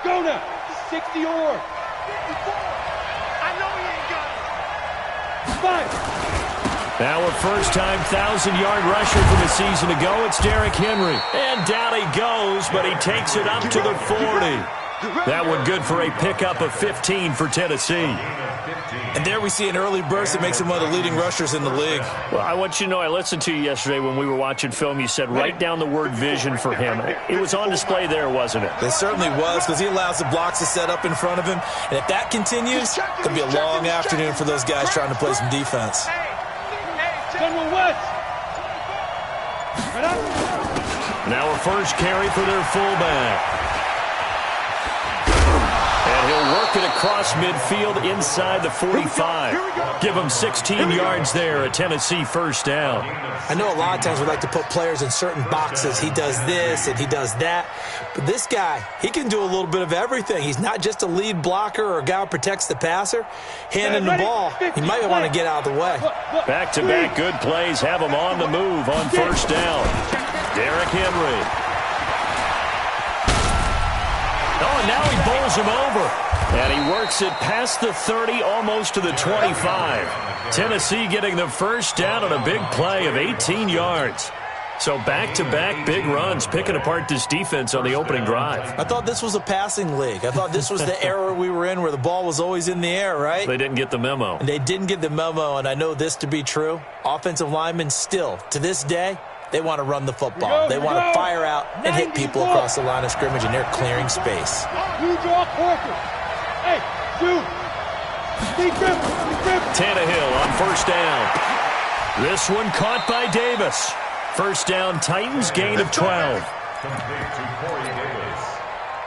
Let's go now. 60 or 54. I know he ain't got it. 5. Now a first-time 1,000-yard rusher for the season to go. It's Derrick Henry. And down he goes, but he takes it up to the 40. That one good for a pickup of 15 for Tennessee. And there we see an early burst that makes him one of the leading rushers in the league. Well, I want you to know, I listened to you yesterday when we were watching film. You said write down the word vision for him. It was on display there, wasn't it? It certainly was, because he allows the blocks to set up in front of him. And if that continues, it could be a long afternoon for those guys trying to play some defense. Now a first carry for their fullback. And he'll work it across midfield inside the 45. Give him 16 yards there, a Tennessee first down. I know a lot of times we like to put players in certain boxes. He does this and he does that. But this guy, he can do a little bit of everything. He's not just a lead blocker or a guy who protects the passer. Handing the ball, he might want to get out of the way. Back-to-back good plays have him on the move on first down. Derrick Henry. Oh, and now he bowls him over. And he works it past the 30, almost to the 25. Tennessee getting the first down on a big play of 18 yards. So back-to-back big runs, picking apart this defense on the opening drive. I thought this was a passing league. I thought this was the era we were in where the ball was always in the air, right? They didn't get the memo. And they didn't get the memo, and I know this to be true. Offensive linemen still, to this day, they want to run the football. They want to fire out and hit people across the line of scrimmage, and they're clearing space. Tannehill on first down. This one caught by Davis. First down, Titans, gain of 12.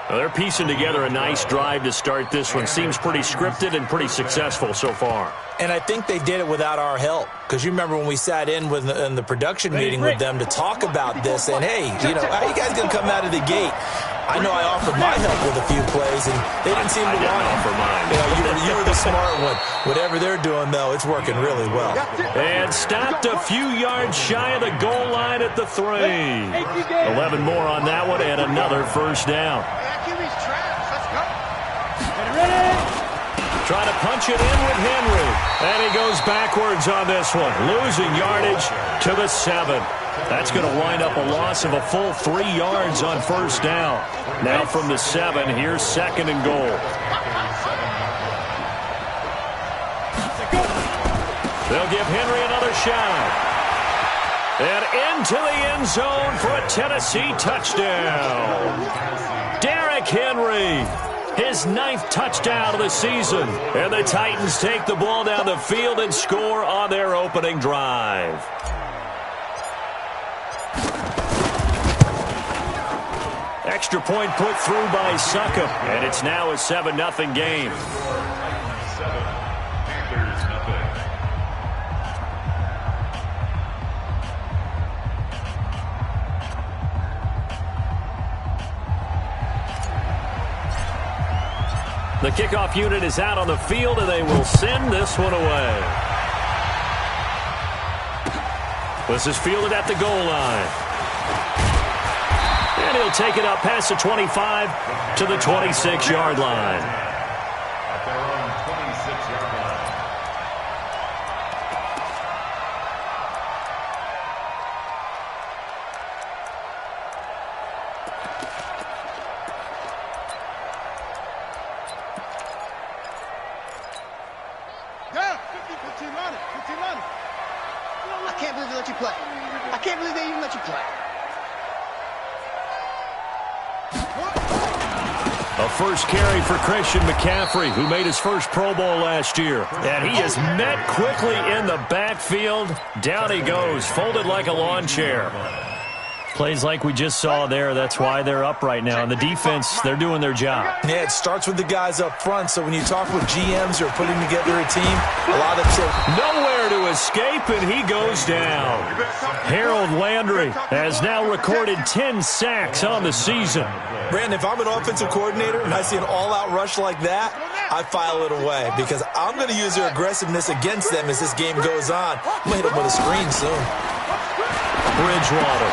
Well, they're piecing together a nice drive to start this one. Seems pretty scripted and pretty successful so far. And I think they did it without our help. Because you remember when we sat in the production meeting with them to talk about this, and hey, you know, how you guys going to come out of the gate? I know I offered my help with a few plays, and they didn't seem to want to offer mine. You were the smart one. Whatever they're doing, though, it's working really well. And stopped a few yards shy of the goal line at the 3. 11 more on that one, and another first down. Trying to punch it in with Henry. And he goes backwards on this one, losing yardage to the 7. That's going to wind up a loss of a full 3 yards on first down. Now from the 7, here's second and goal. They'll give Henry another shot. And into the end zone for a Tennessee touchdown. Derrick Henry, his 9th touchdown of the season. And the Titans take the ball down the field and score on their opening drive. Extra point put through by Succop, and it's now a 7-0 game. The kickoff unit is out on the field, and they will send this one away. This is fielded at the goal line. And he'll take it up past the 25 to the 26-yard line. At their own 26-yard line. I can't believe they let you play. I can't believe they even let you play. A first carry for Christian McCaffrey, who made his first Pro Bowl last year. And he is met quickly in the backfield. Down he goes, folded like a lawn chair. Plays like we just saw there. That's why they're up right now. And the defense, they're doing their job. Yeah, it starts with the guys up front. So when you talk with GMs who are putting together a team, a lot of them say, nowhere to escape, and he goes down. Harold Landry has now recorded 10 sacks on the season. Brandon, if I'm an offensive coordinator and I see an all-out rush like that, I file it away because I'm going to use their aggressiveness against them as this game goes on. I'm going to hit them with a screen soon. Bridgewater.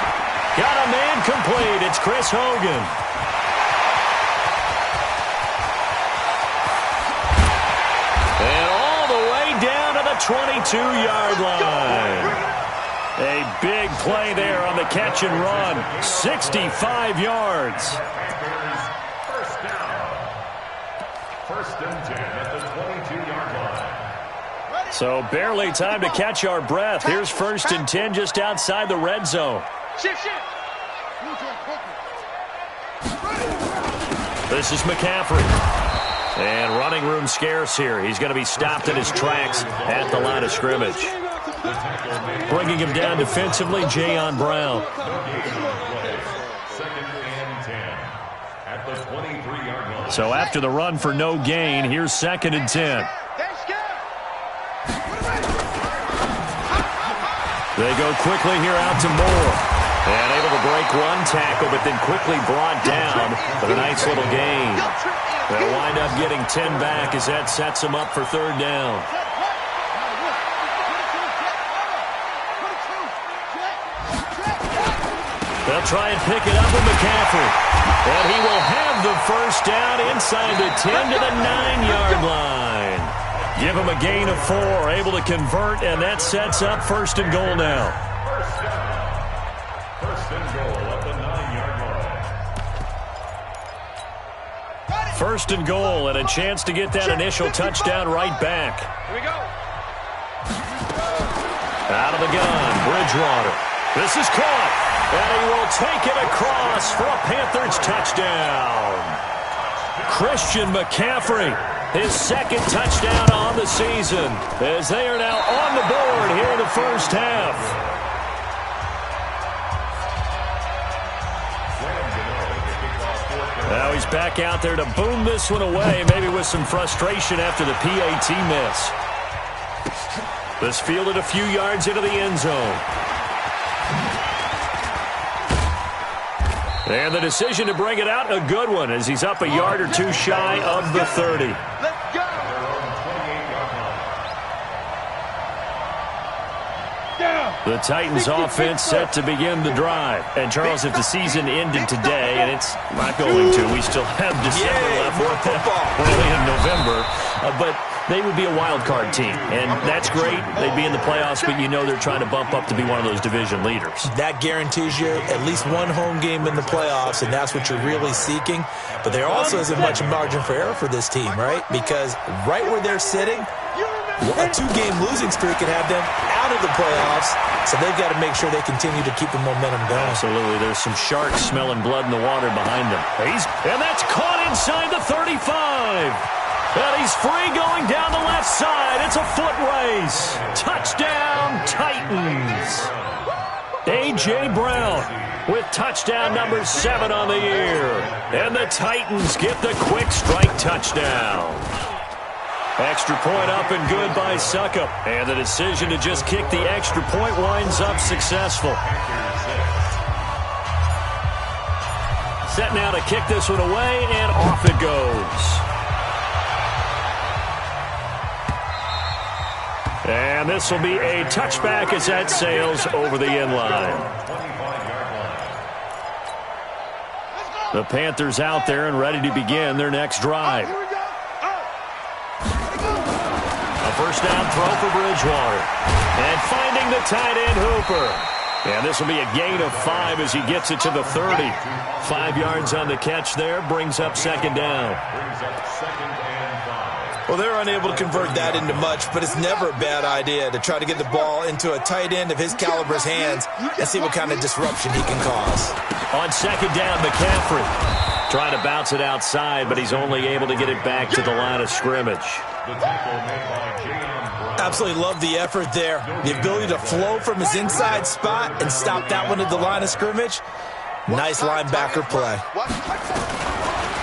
Got a man complete. It's Chris Hogan. 22-yard line. A big play there on the catch and run. 65 yards. First down. First and 10 at the 22-yard line. So barely time to catch our breath. Here's first and 10 just outside the red zone. Shift. This is McCaffrey. And running room scarce here. He's going to be stopped in his tracks at the line of scrimmage. Bringing him down defensively, Jayon Brown. Second and 10 at the 23-yard line. So after the run for no gain, here's second and 10. They go quickly here out to Moore. And able to break one tackle, but then quickly brought down with a nice little gain. They'll wind up getting 10 back as that sets them up for third down. They'll try and pick it up with McCaffrey. And he will have the first down inside the 10 to the 9-yard line. Give him a gain of 4, able to convert, and that sets up first and goal now. First and goal at the 9-yard line. First and goal, and a chance to get that initial touchdown right back. Here we go. Out of the gun, Bridgewater. This is caught, and he will take it across for a Panthers touchdown. Christian McCaffrey, his second touchdown on the season, as they are now on the board here in the first half. Now he's back out there to boom this one away, maybe with some frustration after the PAT miss. This fielded a few yards into the end zone. And the decision to bring it out, a good one, as he's up a yard or two shy of the 30. Let's go. The Titans offense set to begin the drive. And Charles, if the season ended today, and it's not going to, we still have December left. More football. Early in November. But they would be a wild card team. And that's great. They'd be in the playoffs, but you know they're trying to bump up to be one of those division leaders. That guarantees you at least one home game in the playoffs, and that's what you're really seeking. But there also isn't much margin for error for this team, right? Because right where they're sitting, a 2-game losing streak could have them out of the playoffs, so they've got to make sure they continue to keep the momentum going. Absolutely. There's some sharks smelling blood in the water behind them. And that's caught inside the 35. And he's free going down the left side. It's a foot race. Touchdown, Titans. A.J. Brown with touchdown number 7 on the year. And the Titans get the quick strike touchdown. Extra point up and good by Suckup. And the decision to just kick the extra point winds up successful. Set now to kick this one away, and off it goes. And this will be a touchback as that sails over the end line. The Panthers out there and ready to begin their next drive. A first down throw for Bridgewater. And finding the tight end Hooper. And this will be a gain of 5 as he gets it to the 30. 5 yards on the catch there, brings up second down. Well, they're unable to convert that into much, but it's never a bad idea to try to get the ball into a tight end of his caliber's hands and see what kind of disruption he can cause. On second down, McCaffrey trying to bounce it outside, but he's only able to get it back to the line of scrimmage. Absolutely love the effort there. The ability to flow from his inside spot and stop that one at the line of scrimmage. Nice linebacker play.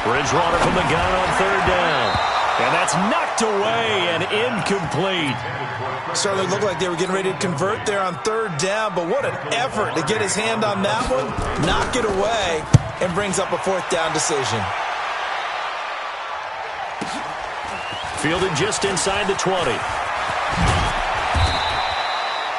Bridgewater from the gun on third down. And that's knocked away and incomplete. Certainly looked like they were getting ready to convert there on third down, but what an effort to get his hand on that one, knock it away, and brings up a fourth down decision. Fielded just inside the 20.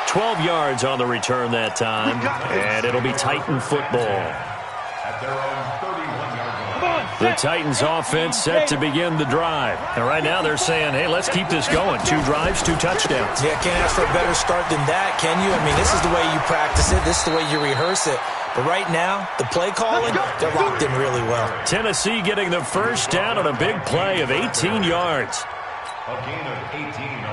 12 yards on the return that time, and it'll be Titan football. At their own 31-yard line. The Titans offense set to begin the drive. And right now they're saying, hey, let's keep this going. 2 drives, 2 touchdowns. Yeah, can't ask for a better start than that, can you? I mean, this is the way you practice it. This is the way you rehearse it. But right now, the play calling, they're locked in really well. Tennessee getting the first down on a big play of 18 yards.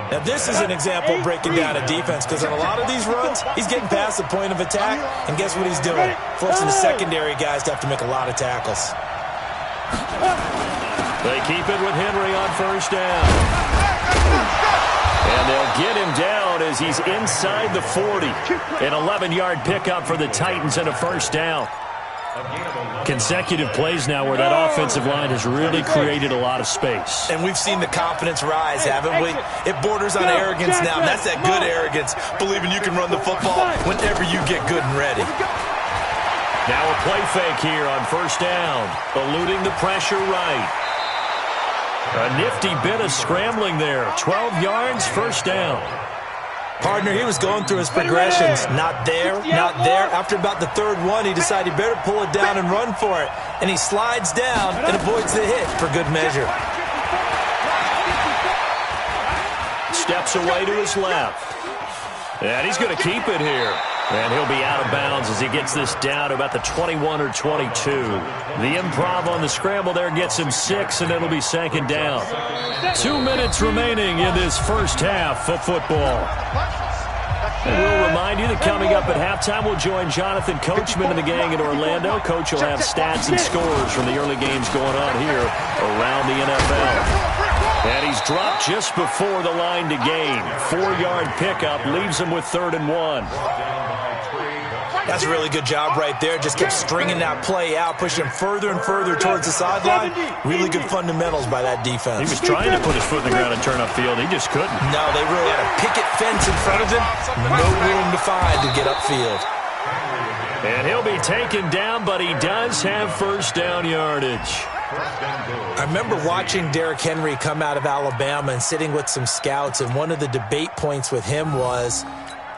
Now, this is an example of breaking down a defense because on a lot of these runs, he's getting past the point of attack, and guess what he's doing? Forcing the secondary guys to have to make a lot of tackles. They keep it with Henry on first down. And they'll get him down as he's inside the 40. An 11-yard pickup for the Titans and a first down. Consecutive plays now where that offensive line has really created a lot of space. And we've seen the confidence rise, haven't we? It borders on arrogance now, and that's that good arrogance, believing you can run the football whenever you get good and ready. Now a play fake here on first down, eluding the pressure right. A nifty bit of scrambling there. 12 yards, first down. Partner, he was going through his progressions. Not there, not there. After about the third one, he decided he better pull it down and run for it. And he slides down and avoids the hit for good measure. Steps away to his left. And he's going to keep it here. And he'll be out of bounds as he gets this down to about the 21 or 22. The improv on the scramble there gets him 6, and it'll be second down. 2 minutes remaining in this first half of football. And we'll remind you that coming up at halftime, we'll join Jonathan Coachman and the gang in Orlando. Coach will have stats and scores from the early games going on here around the NFL. And he's dropped just before the line to gain. 4-yard pickup leaves him with 3rd and 1. That's a really good job right there. Just kept stringing that play out, pushing him further and further towards the sideline. Really good fundamentals by that defense. He was trying to put his foot in the ground and turn upfield. He just couldn't. No, they really had a picket fence in front of him. No room to find to get upfield. And he'll be taken down, but he does have first down yardage. I remember watching Derrick Henry come out of Alabama and sitting with some scouts, and one of the debate points with him was,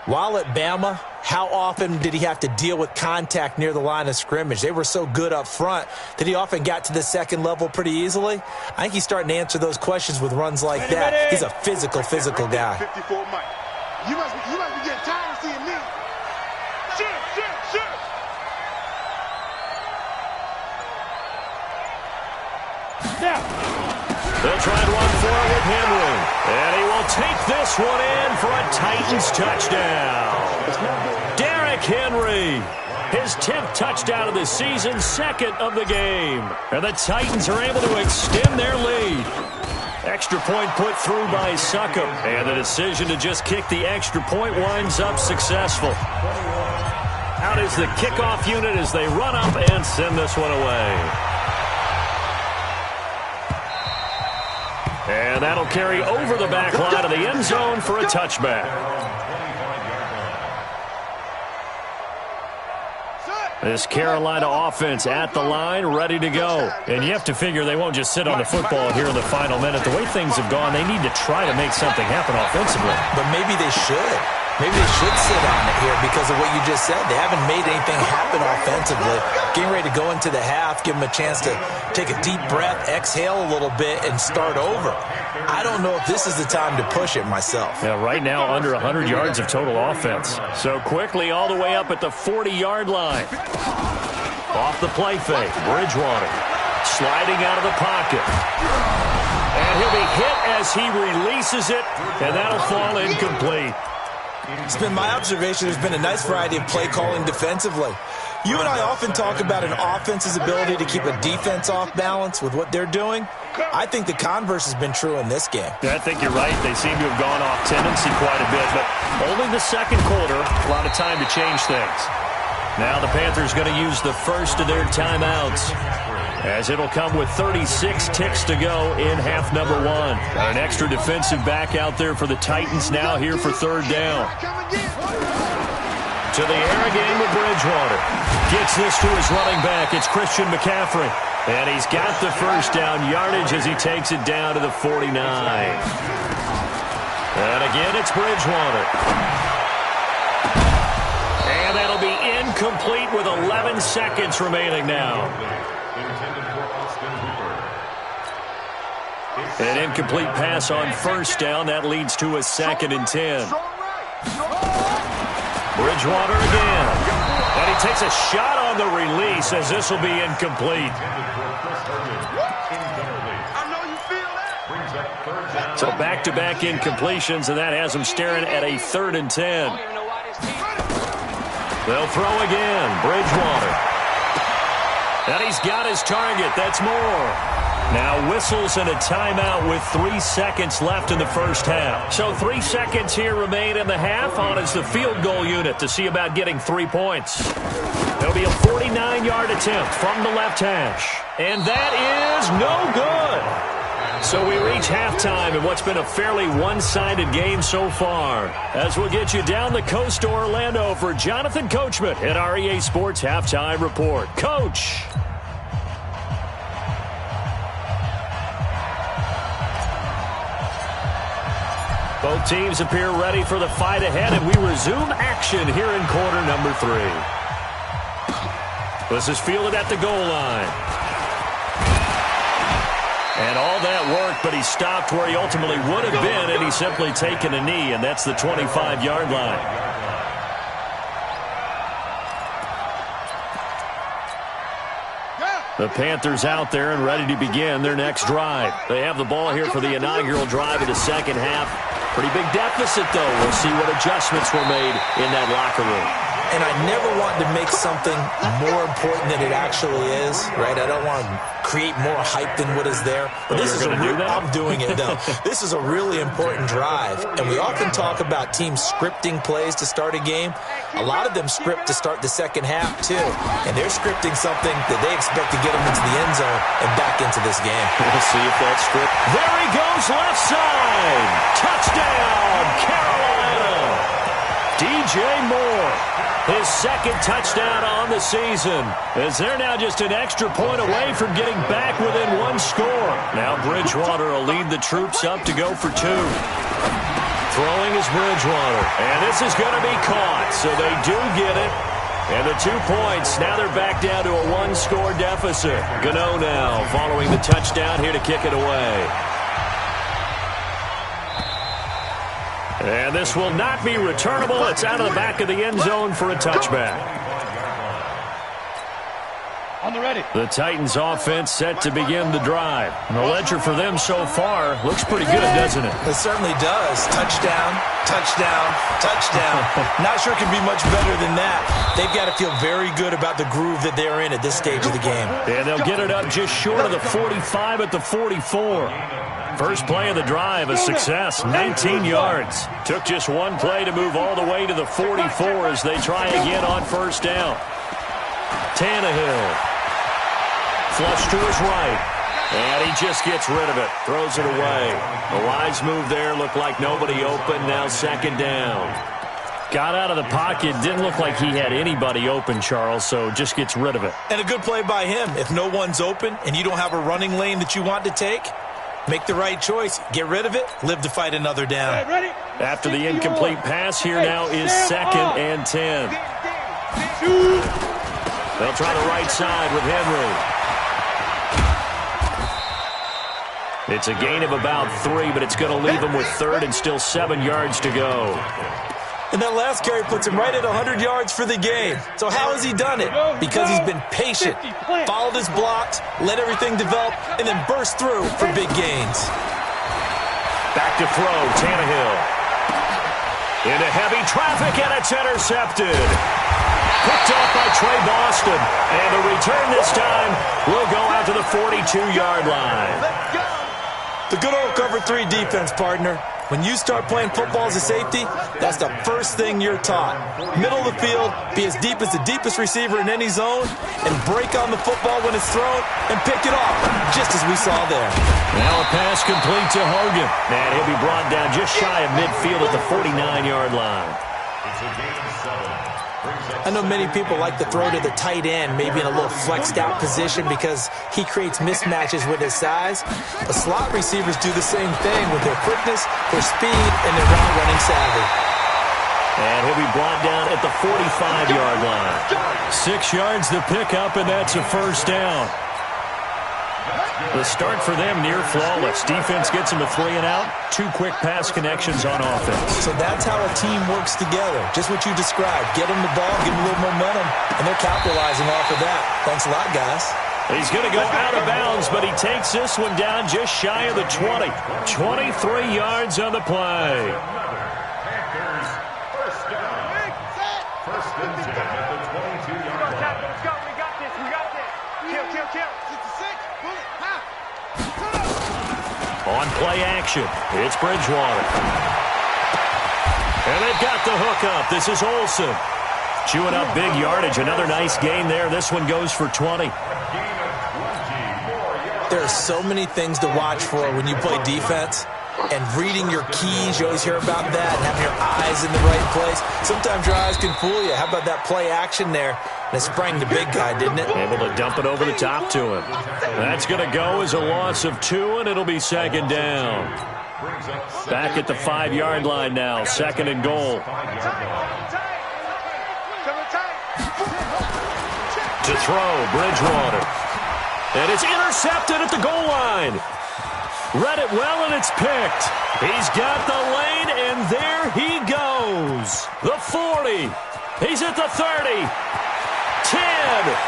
while at Bama, how often did he have to deal with contact near the line of scrimmage? They were so good up front that he often got to the second level pretty easily. I think he's starting to answer those questions with runs like that. He's a physical guy. 54 Mike. You must be getting tired of seeing me. Shoot. Now. They'll try to run for it with Henry. And he will take this one in for a Titans touchdown. Derrick Henry, his 10th touchdown of the season, 2nd of the game. And the Titans are able to extend their lead. Extra point put through by Succop. And the decision to just kick the extra point winds up successful. Out is the kickoff unit as they run up and send this one away. And that'll carry over the back line of the end zone for a touchback. This Carolina offense at the line, ready to go. And you have to figure they won't just sit on the football here in the final minute. The way things have gone, they need to try to make something happen offensively. But maybe they should. Maybe they should sit on it here because of what you just said. They haven't made anything happen offensively. Getting ready to go into the half, give them a chance to take a deep breath, exhale a little bit, and start over. I don't know if this is the time to push it myself. Yeah, right now under 100 yards of total offense. So quickly all the way up at the 40-yard line. Off the play fake, Bridgewater sliding out of the pocket. And he'll be hit as he releases it, and that'll fall incomplete. It's been my observation there's been a nice variety of play calling defensively. You and I often talk about an offense's ability to keep a defense off balance with what they're doing. I think the converse has been true in this game. Yeah, I think you're right. They seem to have gone off tendency quite a bit, but only the second quarter, a lot of time to change things. Now the Panthers going to use the first of their timeouts, as it'll come with 36 ticks to go in half number 1. Got an extra defensive back out there for the Titans now here for 3rd down. To the air again with Bridgewater. Gets this to his running back. It's Christian McCaffrey. And he's got the first down yardage as he takes it down to the 49. And again, it's Bridgewater. And that'll be incomplete with 11 seconds remaining now. An incomplete pass on first down. That leads to a 2nd and 10. Bridgewater again. And he takes a shot on the release as this will be incomplete. So back-to-back incompletions, and that has him staring at a 3rd and 10. They'll throw again. Bridgewater. And he's got his target. That's more. Now whistles and a timeout with 3 seconds left in the first half. So 3 seconds here remain in the half. On is the field goal unit to see about getting 3 points. There'll be a 49-yard attempt from the left hash. And that is no good. So we reach halftime in what's been a fairly one-sided game so far. As we'll get you down the coast to Orlando for Jonathan Coachman at our EA Sports Halftime Report. Coach. Both teams appear ready for the fight ahead, and we resume action here in quarter number 3. This is fielded at the goal line. And all that work, but he stopped where he ultimately would have been, and he's simply taken a knee, and that's the 25-yard line. The Panthers out there and ready to begin their next drive. They have the ball here for the inaugural drive of the second half. Pretty big deficit, though. We'll see what adjustments were made in that locker room. And I never want to make something more important than it actually is, right? I don't want to create more hype than what is there. But this is I'm doing it, though. This is a really important drive. And we often talk about teams scripting plays to start a game. A lot of them script to start the second half, too. And they're scripting something that they expect to get them into the end zone and back into this game. We'll see if that script. There he goes, left side. Touchdown, Carolina. DJ Moore. His second touchdown on the season, as they're now just an extra point away from getting back within 1 score. Now Bridgewater will lead the troops up to go for 2. Throwing is Bridgewater, and this is going to be caught, so they do get it. And the 2 points, now they're back down to a 1-score deficit. Gano now following the touchdown here to kick it away. And this will not be returnable. It's out of the back of the end zone for a touchback. On the ready. The Titans offense set to begin the drive. And the ledger for them so far looks pretty good, doesn't it? It certainly does. Touchdown, touchdown, touchdown. Not sure it can be much better than that. They've got to feel very good about the groove that they're in at this stage of the game. And they'll get it up just short of the 45 at the 44. First play of the drive, a success, 19 yards. Took just 1 play to move all the way to the 44 as they try again on first down. Tannehill. Flush to his right. And he just gets rid of it. Throws it away. A wise move there. Looked like nobody open. Now second down. Got out of the pocket. Didn't look like he had anybody open, Charles, so just gets rid of it. And a good play by him. If no one's open and you don't have a running lane that you want to take, make the right choice. Get rid of it. Live to fight another down. After the incomplete pass, here now is 2nd and 10. They'll try the right side with Henry. It's a gain of about 3, but it's going to leave him with 3rd and still 7 yards to go. And that last carry puts him right at 100 yards for the game. So how has he done it? Because he's been patient, followed his blocks, let everything develop, and then burst through for big gains. Back to throw, Tannehill. Into heavy traffic, and it's intercepted. Picked off by Trey Boston. And the return this time will go out to the 42-yard line. The good old cover 3 defense, partner. When you start playing football as a safety, that's the first thing you're taught. Middle of the field, be as deep as the deepest receiver in any zone, and break on the football when it's thrown and pick it off, just as we saw there. Now a pass complete to Hogan. And he'll be brought down just shy of midfield at the 49-yard line. I know many people like to throw to the tight end, maybe in a little flexed out position because he creates mismatches with his size. But slot receivers do the same thing with their quickness, their speed, and their route running savvy. And he'll be brought down at the 45-yard line. 6 yards to pick up, and that's a first down. The start for them near flawless. Defense gets them a 3 and out. 2 quick pass connections on offense. So that's how a team works together. Just what you described. Get them the ball, give them a little momentum, and they're capitalizing off of that. Thanks a lot, guys. He's going to go out of bounds, but he takes this one down just shy of the 20. 23 yards on the play. Panthers, first down. First and 10 at the 22-yard line. Let's go. We got this. We got this. Kill. 66. Bullet. On play action, it's Bridgewater. And they've got the hook up. This is Olsen. Chewing up big yardage. Another nice gain there. This one goes for 20. There are so many things to watch for when you play defense. And reading your keys, you always hear about that, and having your eyes in the right place. Sometimes your eyes can fool you. How about that play action there? And it sprang the big guy, didn't it? Able to dump it over the top to him. That's going to go as a loss of 2, and it'll be second down. Back at the 5-yard line now, second and goal. To throw, Bridgewater. And it's intercepted at the goal line. Read it well, and it's picked. He's got the lane, and there he goes. The 40. He's at the 30. 10,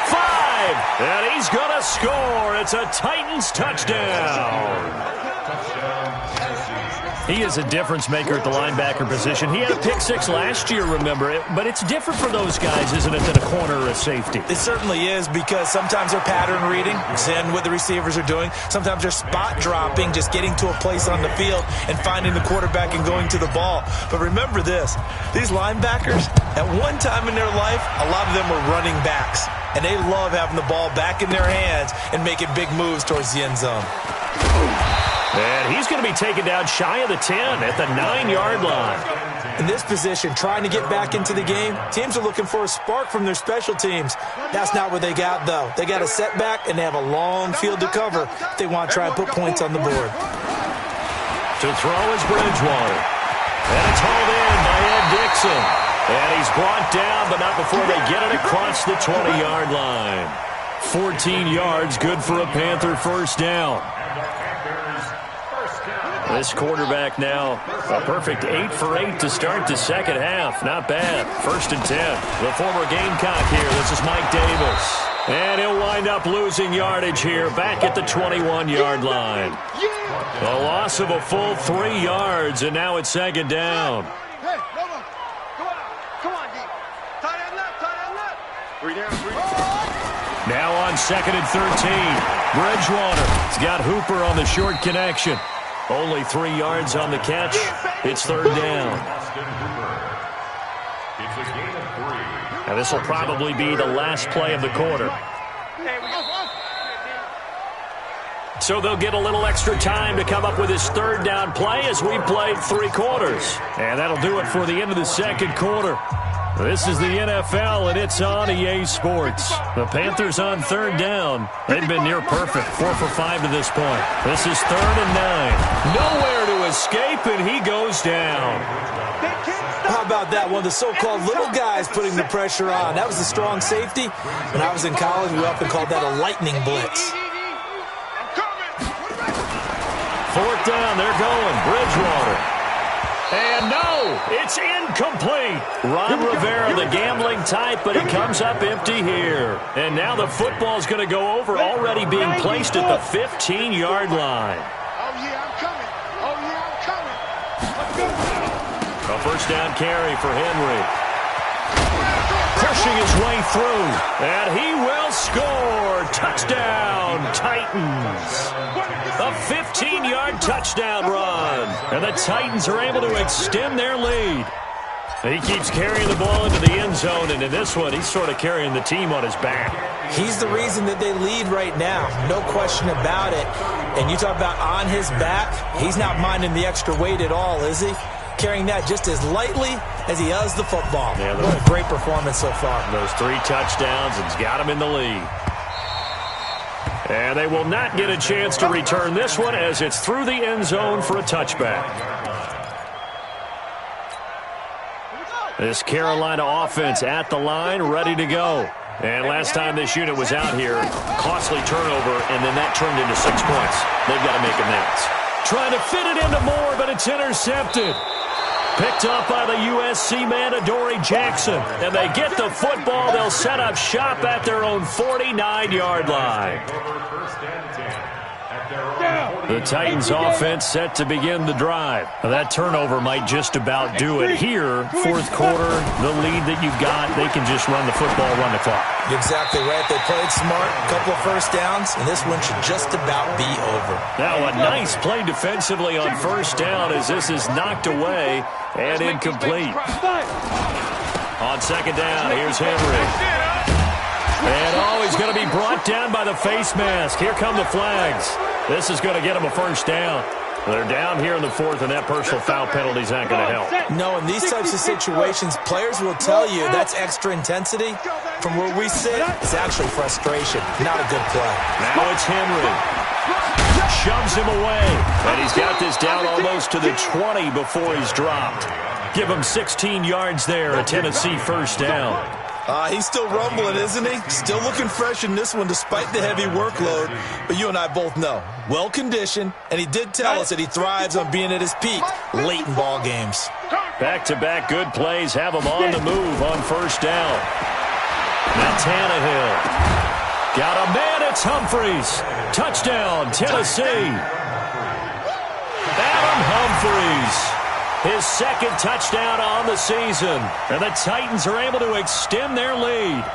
5, and he's going to score. It's a Titans touchdown. He is a difference maker at the linebacker position. He had a pick 6 last year, remember it, but it's different for those guys, isn't it, than a corner or a safety? It certainly is, because sometimes they're pattern reading, seeing what the receivers are doing. Sometimes they're spot dropping, just getting to a place on the field and finding the quarterback and going to the ball. But remember this, these linebackers, at one time in their life, a lot of them were running backs, and they love having the ball back in their hands and making big moves towards the end zone. And he's going to be taken down shy of the 10 at the 9-yard line. In this position, trying to get back into the game, teams are looking for a spark from their special teams. That's not what they got, though. They got a setback, and they have a long field to cover if they want to try and put points on the board. To throw is Bridgewater. And it's hauled in by Ed Dixon. And he's brought down, but not before they get it across the 20-yard line. 14 yards, good for a Panther first down. This quarterback now, a perfect 8 for 8 to start the second half. Not bad. First and 10. The former Gamecock here. This is Mike Davis. And he'll wind up losing yardage here back at the 21-yard line. A loss of a full 3 yards, and now it's second down. Hey, come on. Come on, D. Tight end left. 3 down, 3 down. Now on second and 13. Bridgewater has got Hooper on the short connection. Only 3 yards on the catch. It's third down. Now this will probably be the last play of the quarter. So they'll get a little extra time to come up with his third down play as we played 3 quarters. And that'll do it for the end of the second quarter. This is the NFL, and it's on EA Sports. The Panthers on third down. They've been near perfect, 4 for 5 to this point. This is third and 9. Nowhere to escape, and he goes down. How about that? One of the so-called little guys putting the pressure on. That was a strong safety. When I was in college, we often called that a lightning blitz. Fourth down, they're going. Bridgewater. And no, it's incomplete. Ron Rivera, the gambling type, but he comes up empty here. And now the football's going to go over, already being placed at the 15-yard line. Oh, yeah, I'm coming. Oh, yeah, I'm coming. Let's go. A first down carry for Henry. Pushing his way through, and he will score. Touchdown, Titans. A 15-yard touchdown run, and the Titans are able to extend their lead. He keeps carrying the ball into the end zone, and in this one, he's sort of carrying the team on his back. He's the reason that they lead right now, no question about it. And you talk about on his back, he's not minding the extra weight at all, is he? Carrying that just as lightly as he does the football. Yeah, what a great performance so far. Those 3 touchdowns, and he's got him in the lead. And they will not get a chance to return this one as it's through the end zone for a touchback. This Carolina offense at the line, ready to go. And last time this unit was out here, costly turnover, and then that turned into 6 points. They've got to make amends. Trying to fit it into Moore, but it's intercepted. Picked up by the USC man, Adoree Jackson. And they get the football. They'll set up shop at their own 49-yard line. The Titans offense set to begin the drive. Now, that turnover might just about do it here. Fourth quarter, the lead that you've got, they can just run the football, run the clock. You're exactly right. They played smart, a couple of first downs, and this one should just about be over. Now a nice play defensively on first down as this is knocked away and incomplete. On second down, here's Henry. And he's going to be brought down by the face mask. Here come the flags. This is going to get him a first down. They're down here in the fourth, and that personal foul penalty is not going to help. No, in these types of situations, players will tell you that's extra intensity. From where we sit, it's actually frustration, not a good play. Now it's Henry. Shoves him away. And he's got this down almost to the 20 before he's dropped. Give him 16 yards there, a Tennessee first down. He's still rumbling, isn't he? Still looking fresh in this one despite the heavy workload. But you and I both know, well-conditioned, and he did tell us that he thrives on being at his peak late in ball games. Back-to-back good plays have him on the move on first down. Now Tannehill. Got a man, it's Humphries. Touchdown, Tennessee. Adam Humphries. His second touchdown on the season. And the Titans are able to extend their lead.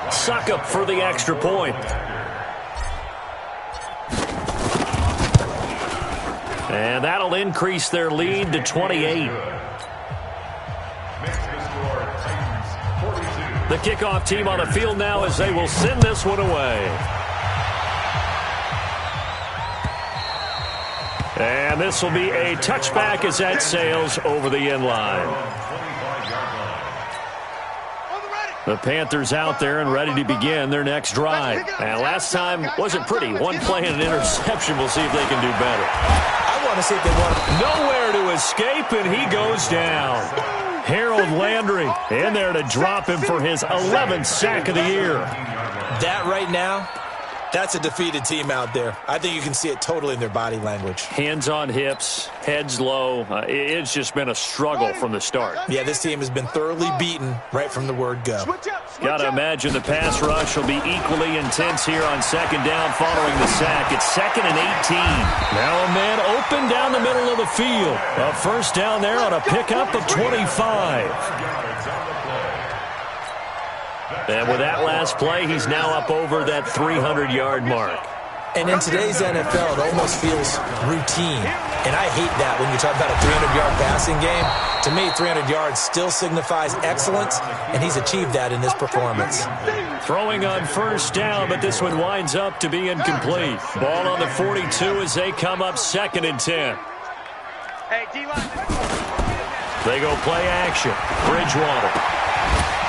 Succop for the extra point. And that'll increase their lead to 28. The kickoff team on the field now as they will send this one away. And this will be a touchback as that sails over the end line. The Panthers out there and ready to begin their next drive. And last time wasn't pretty. One play and an interception. We'll see if they can do better. I want to see if they want to. Nowhere to escape, and he goes down. Harold Landry in there to drop him for his 11th sack of the year. That right now, that's a defeated team out there. I think you can see it totally in their body language. Hands on hips, heads low. It's just been a struggle from the start. Yeah, this team has been thoroughly beaten right from the word go. Got to imagine the pass rush will be equally intense here on second down following the sack. It's 2nd and 18. Now a man open down the middle of the field. A first down there on a pickup of 25. And with that last play, he's now up over that 300-yard mark. And in today's NFL, it almost feels routine. And I hate that when you talk about a 300-yard passing game. To me, 300 yards still signifies excellence, and he's achieved that in this performance. Throwing on first down, but this one winds up to be incomplete. Ball on the 42 as they come up 2nd and 10. They go play action. Bridgewater.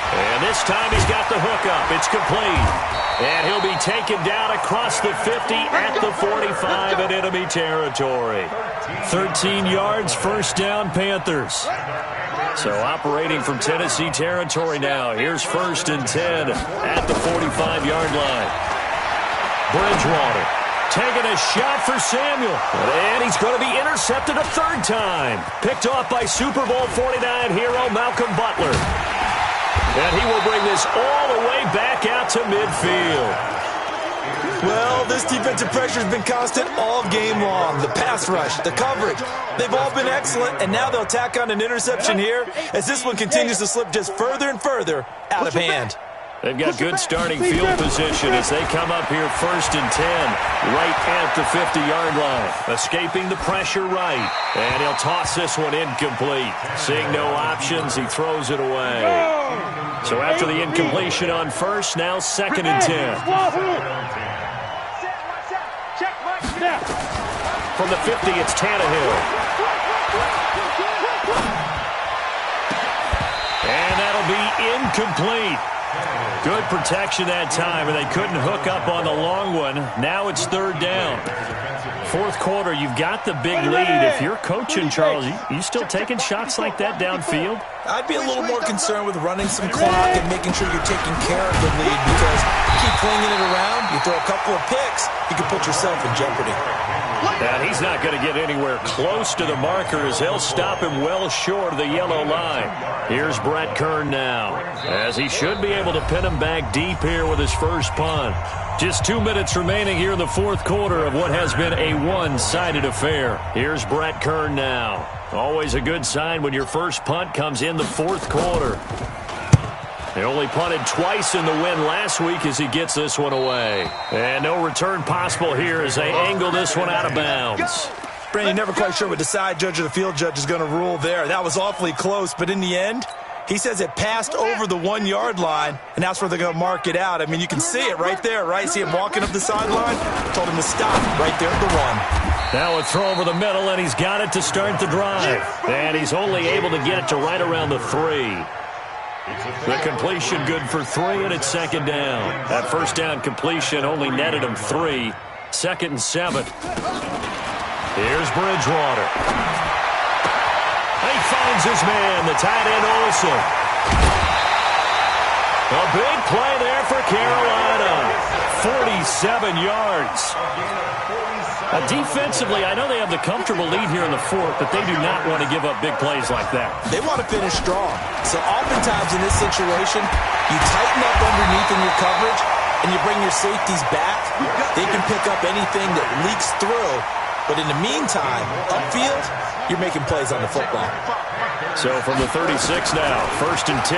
And this time he's got the hookup. It's complete. And he'll be taken down across the 50 at the 45 in enemy territory. 13 yards, first down, Panthers. So operating from Tennessee territory now. Here's 1st and 10 at the 45-yard line. Bridgewater taking a shot for Samuel. And he's going to be intercepted a 3rd time. Picked off by Super Bowl 49 hero Malcolm Butler. And he will bring this all the way back out to midfield. Well, this defensive pressure has been constant all game long. The pass rush, the coverage, they've all been excellent, and now they'll tack on an interception here as this one continues to slip just further and further out of hand. They've got good starting field position as they come up here 1st and 10, right at the 50-yard line. Escaping the pressure right, and he'll toss this one incomplete. Seeing no options, he throws it away. So after the incompletion on first, now 2nd and 10. From the 50, it's Tannehill. And that'll be incomplete. Good protection that time, and they couldn't hook up on the long one. Now it's 3rd down. Fourth quarter, you've got the big lead. If you're coaching, Charles, you still taking shots like that downfield? I'd be a little more concerned with running some clock and making sure you're taking care of the lead, because you keep flinging it around, you throw a couple of picks, you can put yourself in jeopardy. And he's not going to get anywhere close to the marker as they'll stop him well short of the yellow line. Here's Brett Kern now, as he should be able to pin him back deep here with his first punt. Just 2 minutes remaining here in the fourth quarter of what has been a one-sided affair. Here's Brett Kern now. Always a good sign when your first punt comes in the fourth quarter. He only punted twice in the win last week as he gets this one away. And no return possible here as they angle this one out of bounds. Brandon, never quite sure what the side judge or the field judge is going to rule there. That was awfully close, but in the end, he says it passed over the 1 yard line, and that's where they're going to mark it out. I mean, you can see it right there, right? See him walking up the sideline? Told him to stop right there at the 1. Now a throw over the middle, and he's got it to start the drive. And he's only able to get it to right around the 3. The completion good for 3, and it's second down. That first down completion only netted him 3. 2nd and 7. Here's Bridgewater. He finds his man, the tight end Olsen. A big play there for Carolina. 47 yards. Defensively, I know they have the comfortable lead here in the fourth, but they do not want to give up big plays like that. They want to finish strong. So oftentimes in this situation, you tighten up underneath in your coverage, and you bring your safeties back. They can pick up anything that leaks through. But in the meantime, upfield, you're making plays on the football. So from the 36 now, 1st and 10.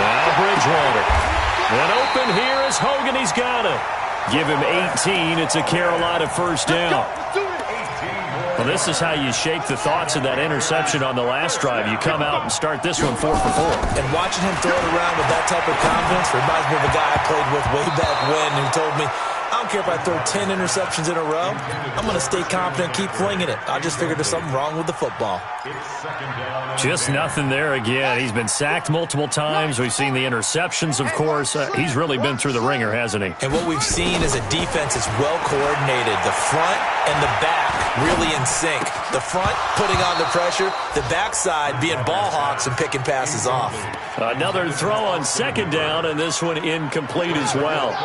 Now Bridgewater. And open here is Hogan. He's got it. Give him 18. It's a Carolina first down. Well, this is how you shake the thoughts of that interception on the last drive. You come out and start this one 4 for 4. And watching him throw it around with that type of confidence reminds me of a guy I played with way back when who told me, I don't care if I throw 10 interceptions in a row. I'm going to stay confident, keep flinging it. I just figured there's something wrong with the football. Just nothing there again. He's been sacked multiple times. We've seen the interceptions, of course. He's really been through the ringer, hasn't he? And what we've seen is a defense that's well coordinated. The front and the back really in sync. The front putting on the pressure, the backside being ball hawks and picking passes off. Another throw on second down, and this one incomplete as well.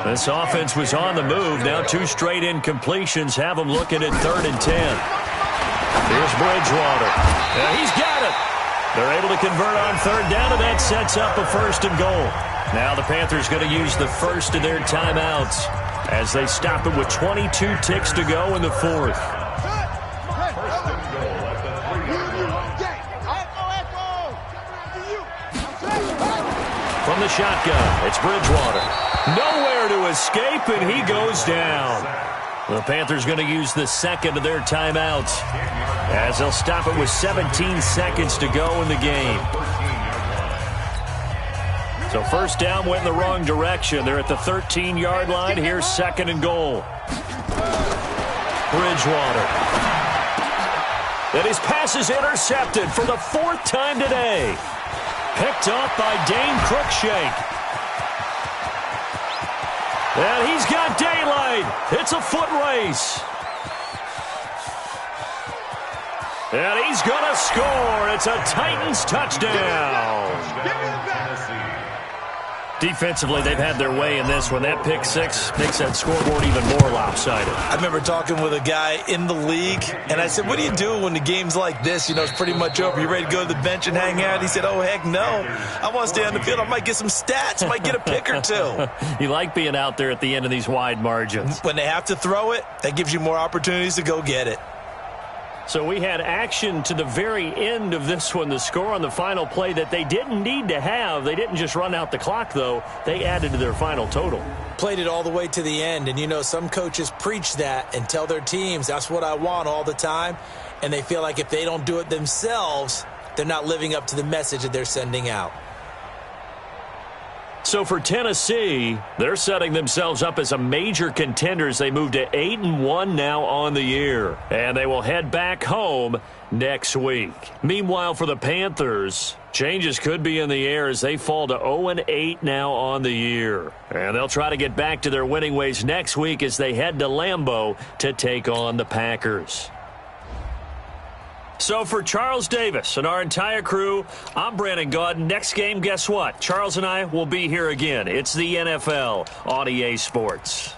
This offense was on the move. Now 2 straight incompletions have them looking at 3rd and 10. Here's Bridgewater. He's got it. They're able to convert on 3rd down, and that sets up a 1st and goal. Now the Panthers going to use the first of their timeouts as they stop it with 22 ticks to go in the fourth. From the shotgun, it's Bridgewater. Nowhere to escape, and he goes down. The Panthers going to use the second of their timeouts as they'll stop it with 17 seconds to go in the game. So first down went in the wrong direction. They're at the 13-yard line. Here's 2nd and goal. Bridgewater. And his pass is intercepted for the 4th time today. Picked up by Dane Cruikshank. And he's got daylight. It's a foot race. And he's going to score. It's a Titans touchdown. Defensively, they've had their way in this one. That pick 6 makes that scoreboard even more lopsided. I remember talking with a guy in the league, and I said, what do you do when the game's like this? You know, it's pretty much over. You ready to go to the bench and hang out? He said, oh, heck no. I want to stay on the field. I might get some stats. I might get a pick or 2. You like being out there at the end of these wide margins. When they have to throw it, that gives you more opportunities to go get it. So we had action to the very end of this one. The score on the final play that they didn't need to have. They didn't just run out the clock, though. They added to their final total. Played it all the way to the end. And, you know, some coaches preach that and tell their teams, that's what I want all the time. And they feel like if they don't do it themselves, they're not living up to the message that they're sending out. So for Tennessee, they're setting themselves up as a major contender as they move to 8-1 now on the year. And they will head back home next week. Meanwhile, for the Panthers, changes could be in the air as they fall to 0-8 now on the year. And they'll try to get back to their winning ways next week as they head to Lambeau to take on the Packers. So for Charles Davis and our entire crew, I'm Brandon Gaudin. Next game, guess what? Charles and I will be here again. It's the NFL on EA Sports.